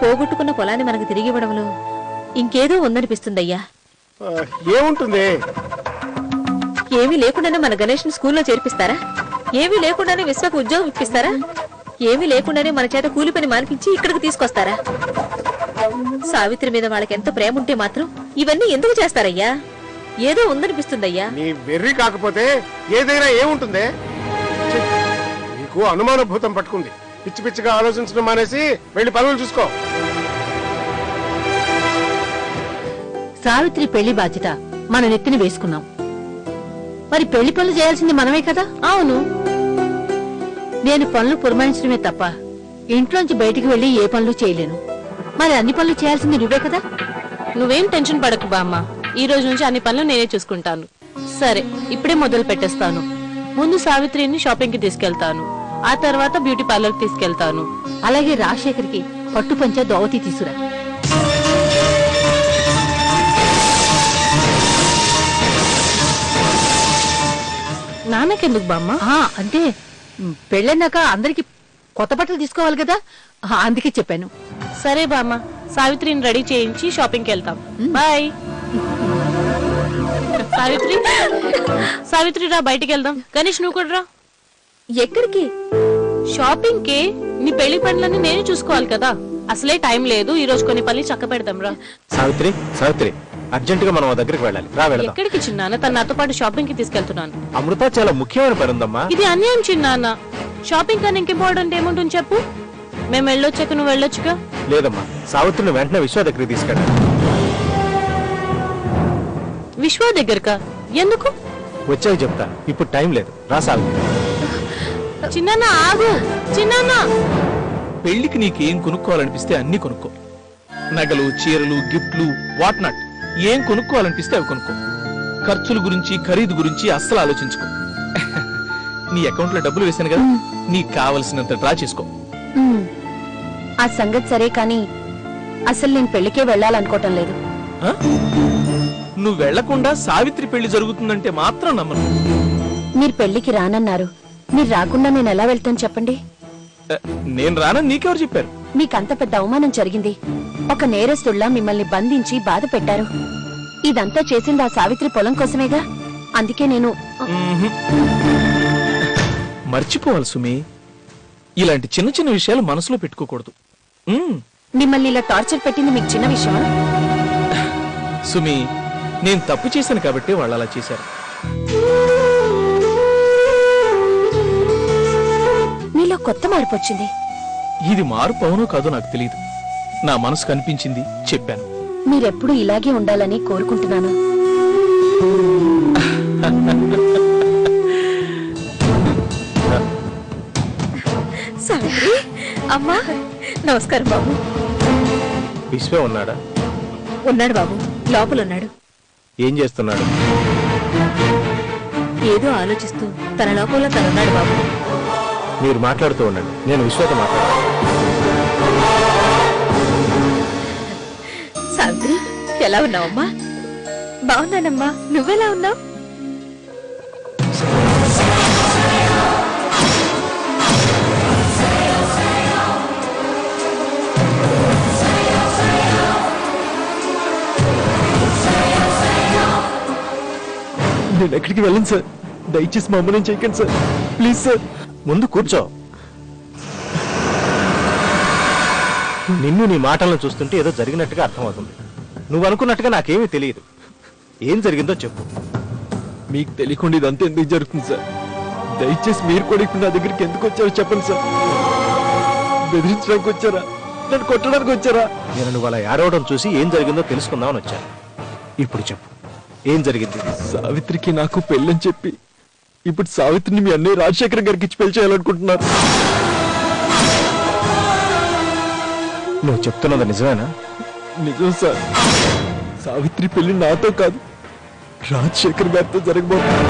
పోగొట్టుకున్న పొలాన్ని మనకు తిరిగి ఇవ్వడంలో ఇంకేదో ఉందనిపిస్తుందయ్యా. ఏముంటుంది? ఏమీ లేకుండానే మన గణేష్ని స్కూల్లో చేర్పిస్తారా? ఏమీ లేకుండానే విశ్వకు ఉద్యోగం ఇప్పిస్తారా? ఏమీ లేకుండానే మన చేత కూలి పని మానిపించి ఇక్కడికి తీసుకొస్తారా? సావిత్రి మీద వాళ్ళకి ఎంత ప్రేమ ఉంటే మాత్రం ఇవన్నీ ఎందుకు చేస్తారయ్యా? ఏదో ఉందనిపిస్తుందయ్యా. నీ వెర్రి కాకపోతే ఏదైనా ఏముంటుందే? నీకు అనుమానభూతం పట్టుకుంది. పిచ్చి పిచ్చిగా ఆలోచించడం మానేసి వెళ్ళి పనులు చూసుకో. సావిత్రి పెళ్లి బాధ్యత మన నెత్తిని వేసుకున్నాం. మరి పెళ్లి పనులు చేయాల్సింది మనమే కదా? అవును. నేను పనులు పురమాయించడమే తప్ప ఇంట్లోంచి బయటికి వెళ్లి ఏ పనులు చేయలేను. మరి అన్ని పనులు చేయాల్సింది నువ్వే కదా? నువ్వేం టెన్షన్ పడకు బామ్మ, ఈ రోజు నుంచి అన్ని పనులు నేనే చూసుకుంటాను. సరే, ఇప్పుడే మొదలు పెట్టేస్తాను. ముందు సావిత్రిని షాపింగ్ కి తీసుకెళ్తాను, ఆ తర్వాత బ్యూటీ పార్లర్ తీసుకెళ్తాను. అలాగే రాజశేఖర్కి పట్టు పంచ దోవతి తీసురా. నాన్నకెందుకు బామ్మ? అంటే పెళ్ళన్నాక అందరికి కొత్త బట్టలు తీసుకోవాలి కదా, అందుకే చెప్పాను. సరే బామ్మ, సావిత్రిని రెడీ చేయించి షాపింగ్ కి వెళ్తాం. బాయ్. సావిత్రి, సావిత్రి రా, బయటికి వెళ్దాం. గణేష్ నువ్వు కూడా రా. ఎక్కడికి? షాపింగ్ కి. నీ పెళ్లి పనులన్నీ నేనే చూసుకోవాలి కదా. అసలే టైం లేదు, ఈ రోజు కొన్ని పనులు చక్క పెడదాం రా. సావిత్రి, సావిత్రి, అర్జెంట్ గా మనం దగ్గరికి వెళ్ళాలి, రా వెళ్దాం. ఎక్కడికి చిన్నాన్న? తన నాతో పాటు షాపింగ్ కి తీసుకెళ్తున్నాను. అమృత, చాలా ముఖ్యమైన పని ఉందమ్మా. ఇది అన్యాయం చిన్నాన్న. షాపింగ్ కానీ ఇంకేంపార్టెంట్ ఏముంటుంది చెప్పు? మేము వెళ్ళొచ్చాక నువ్వు వెళ్ళొచ్చుగా. లేదమ్మా, సావిత్రిని వెంటనే విశ్వ దగ్గరికి తీసుకెళ్ళాలి. విశ్వ దగ్గరకా? ఎందుకు? వచ్చాక చెప్తా, ఇప్పుడు టైం లేదు, రా సావిత్రి. చిన్నాన్న ఆగు. చిన్నాన్న, పెళ్లికి నీకేం కొనుక్కోవాలనిపిస్తే అన్ని కొనుక్కో. నగలు, చీరలు, గిఫ్ట్లు, వాట్ నాట్ ఏం కొనుక్కోవాలనిపిస్తే అవి కొనుక్కో. ఖర్చుల గురించి, ఖరీదు గురించి అస్సలు ఆలోచించుకో. నీ అకౌంట్ లో డబ్బులు వేసాను కదా, నీకు కావలసినంత డ్రా చేసుకో. ఆ సంగతి సరే కానీ అసలు నేను పెళ్లికే వెళ్ళాలనుకోవటం లేదు. నువ్వు వెళ్లకుండా సావిత్రి పెళ్లి జరుగుతుందంటే మాత్రం నమ్మను. మీరు పెళ్లికి రానన్నారు, మీరు రాకుండా నేను ఎలా వెళ్తాను చెప్పండి? నేను రానని నీకెవరు చెప్పారు? మీకంత పెద్ద అవమానం జరిగింది. ఒక నేరస్తుల్లా మిమ్మల్ని బంధించి బాధ పెట్టారు. ఇదంతా చేసింది ఆ సావిత్రి పొలం కోసమేగా. అందుకే నేను మర్చిపోవాలి సుమి, ఇలాంటి చిన్న చిన్న విషయాలు మనసులో పెట్టుకోకూడదు. మిమ్మల్ని ఇలా టార్చర్ పెట్టింది మీకు చిన్న విషయమా? సుమి, నేను తప్పు చేశాను కాబట్టి వాళ్ళు అలా చేశారు. నీలో కొత్త మార్పు వచ్చింది. ఇది మార్పు అవునో కాదో నాకు తెలియదు. నా మనసు కనిపించింది, చెప్పాను. మీరెప్పుడు ఇలాగే ఉండాలని కోరుకుంటున్నాను. సావిత్రి, అమ్మా నమస్కారం బాబు. విశ్వ ఉన్నాడా? ఉన్నాడు బాబు, లోపల ఉన్నాడు. ఏం చేస్తున్నాడు? ఏదో ఆలోచిస్తూ తన లోపల తనున్నాడు బాబు. మీరు మాట్లాడుతూ ఉండండి, నేను విశ్వతో మాట్లాడాను. సావిత్రి, ఎలా ఉన్నావమ్మా? బాగున్నానమ్మా, నువ్వెలా ఉన్నావు? నేను ఎక్కడికి వెళ్ళను సార్, దయచేసి మా అమ్మని చేయకండి సార్, ప్లీజ్ సార్. ముందు కూర్చో. నిన్ను నీ మాటలను చూస్తుంటే ఏదో జరిగినట్టుగా అర్థమవుతుంది. నువ్వు అనుకున్నట్టుగా నాకేమీ తెలియదు. ఏం జరిగిందో చెప్పు. మీకు తెలియకుండా ఇదంతా ఎందుకు జరుగుతుంది సార్? దయచేసి మీరు కూడా ఇప్పుడు నా దగ్గరికి ఎందుకు వచ్చారో చెప్పండి సార్. బెదిరించడానికి వచ్చారా, నన్ను కొట్టడానికి వచ్చారా? నేను నువ్వు అలా ఏడవడం చూసి ఏం జరిగిందో తెలుసుకుందామని వచ్చాను. ఇప్పుడు చెప్పు, ఏం జరిగింది? సావిత్రికి నాకు పెళ్ళని చెప్పి ఇప్పుడు సావిత్రిని మీ అన్నయ్య రాజశేఖర్ గారికి ఇచ్చి పెళ్లి చేయాలనుకుంటున్నారు. నువ్వు చెప్తున్నది నిజమేనా? నిజం సార్. సావిత్రి పెళ్లి నాతో కాదు, రాజశేఖర్ గారితో జరగబోతుంది.